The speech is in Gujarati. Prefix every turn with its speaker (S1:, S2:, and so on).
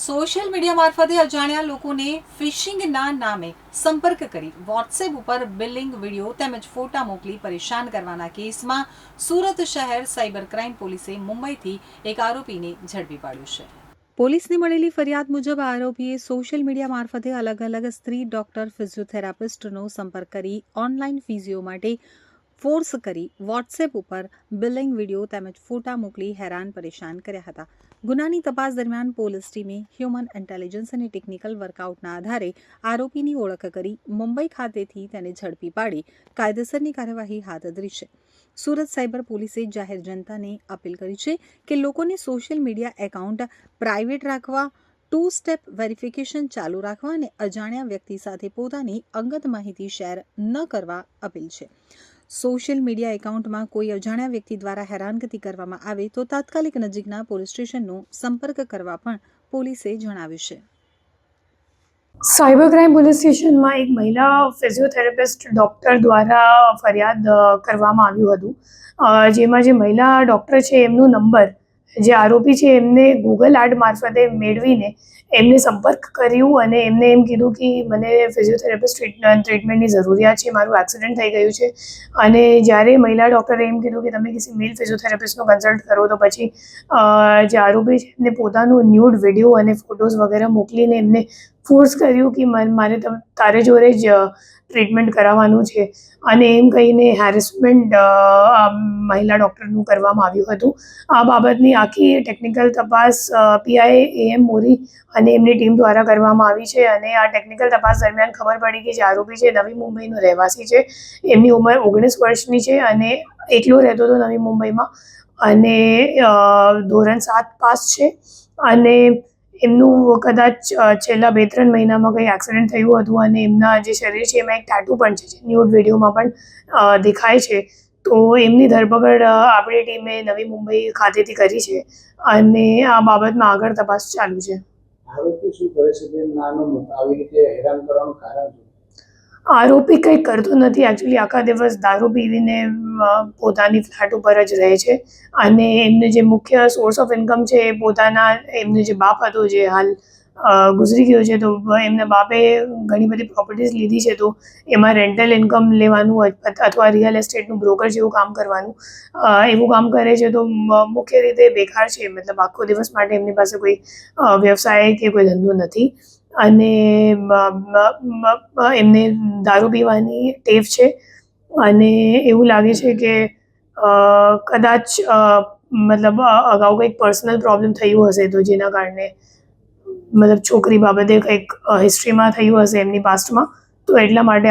S1: સોશિયલ મીડિયા મારફતે અજાણ્યા લોકોને ફિશિંગના નામે સંપર્ક કરી વોટ્સએપ ઉપર બિલિંગ વિડીયો તેમજ ફોટા મોકલી પરેશાન કરવાના કેસમાં સુરત શહેર સાયબર ક્રાઇમ પોલીસે મુંબઈથી એક આરોપીને ઝડપી પાડ્યો છે. પોલીસને મળેલી ફરિયાદ મુજબ આરોપીએ સોશિયલ મીડિયા મારફતે અલગ અલગ સ્ત્રી ડોક્ટર ફિઝિયોથેરાપિસ્ટનો સંપર્ક કરી ઓનલાઈન ફિઝિયો માટે ફોર્સ કરી વોટ્સએપ ઉપર બિલિંગ વિડીયો તેમજ ફોટા મોકલી હેરાન પરેશાન કર્યા હતા. ગુનાની તપાસ દરમિયાન પોલીસ ટીમે હ્યુમન ઇન્ટેલિજન્સ અને ટેકનિકલ વર્કઆઉટના આધારે આરોપીની ઓળખ કરી મુંબઈ ખાતેથી તેને ઝડપી પાડી કાયદેસરની કાર્યવાહી હાથ ધરી છે. સુરત સાયબર પોલીસે જાહેર જનતાને અપીલ કરી છે કે લોકોને સોશિયલ મીડિયા એકાઉન્ટ પ્રાઇવેટ રાખવા, 2 સ્ટેપ વેરિફિકેશન ચાલુ રાખવા અને અજાણ્યા વ્યક્તિ સાથે પોતાની અંગત માહિતી શેર ન કરવા અપીલ છે. સોશિયલ મીડિયા એકાઉન્ટમાં કોઈ અજાણ્યા વ્યક્તિ દ્વારા હેરાનગતિ કરવામાં આવે તો તાત્કાલિક નજીકના પોલીસ સ્ટેશનનો સંપર્ક કરવા પણ પોલીસે જણાવ્યું છે.
S2: સાયબર ક્રાઇમ પોલીસ સ્ટેશનમાં એક મહિલા ફિઝિયોથેરાપિસ્ટ ડૉક્ટર દ્વારા ફરિયાદ કરવામાં આવ્યું હતું, જેમાં જે મહિલા ડૉક્ટર છે એમનો નંબર જે આરોપી છે એમને ગૂગલ એડ મારફતે મેળવીને એમને સંપર્ક કર્યું અને એમને એમ કીધું કે મને ફિઝિયોથેરાપિસ્ટ ટ્રીટમેન્ટની જરૂરિયાત છે, મારું એક્સિડન્ટ થઈ ગયું છે. અને જ્યારે મહિલા ડૉક્ટરે એમ કીધું કે તમે કિસી મેલ ફિઝિયોથેરાપિસ્ટનો કન્સલ્ટ કરો, તો પછી જે આરોપી છે એમને પોતાનું ન્યૂડ વિડીયો અને ફોટોઝ વગેરે મોકલીને એમને ફોર્સ કર્યું કે મારે તારે જોડે જ ટ્રીટમેન્ટ કરાવવાનું છે અને એમ કહીને હેરેસમેન્ટ મહિલા ડૉક્ટરનું કરવામાં આવ્યું હતું. આ બાબતની આખી ટેકનિકલ તપાસ પીઆઈ AM મોરી અને એમની ટીમ દ્વારા કરવામાં આવી છે અને આ ટેકનિકલ તપાસ દરમિયાન ખબર પડી કે જે આરોપી છે નવી મુંબઈનો રહેવાસી છે. એમની ઉંમર 19 વર્ષની છે અને એકલો રહેતો હતો નવી મુંબઈમાં અને ધોરણ 7 પાસ છે અને એમનું કદાચ છેલ્લા 2-3 મહિનામાં કંઈ એક્સિડન્ટ થયું હતું અને એમના જે શરીર છે એમાં એક ટેટુ પણ છે, જે ન્યૂડ વિડીયોમાં પણ દેખાય છે. તો એમની ધરપકડ આપણી ટીમે નવી મુંબઈ ખાતેથી કરી છે અને આ બાબતમાં આગળ તપાસ ચાલુ છે.
S3: આરોપી શું કરે છે બેન? નાનો આવી રીતે હેરાન કરવાનું કારણ શું?
S2: આરોપી કંઈ કરતો નથી. એકચ્યુઅલી આખા દિવસ દારૂ પીવીને પોતાની ફ્લેટ ઉપર જ રહે છે અને એમને જે મુખ્ય સોર્સ ઓફ ઇન્કમ છે એ પોતાના એમને જે બાપ હતો જે હાલ ગુજરી ગયો છે, તો એમના બાપે ઘણી બધી પ્રોપર્ટીઝ લીધી છે, તો એમાં રેન્ટલ ઇન્કમ લેવાનું અથવા રિયલ એસ્ટેટનું બ્રોકર જેવું કામ કરવાનું એવું કામ કરે છે. તો મુખ્ય રીતે બેકાર છે, મતલબ આખો દિવસ માટે એમની પાસે કોઈ વ્યવસાય કે કોઈ ધંધો નથી અને એમને દારૂ પીવાની ટેવ છે અને એવું લાગે છે કે કદાચ મતલબ અગાઉ કંઈક પર્સનલ પ્રોબ્લેમ થયું હશે, તો જેના કારણે મતલબ છોકરી બાબતે કંઈક હિસ્ટ્રીમાં થયું હશે એમની પાસ્ટમાં, તો એટલા માટે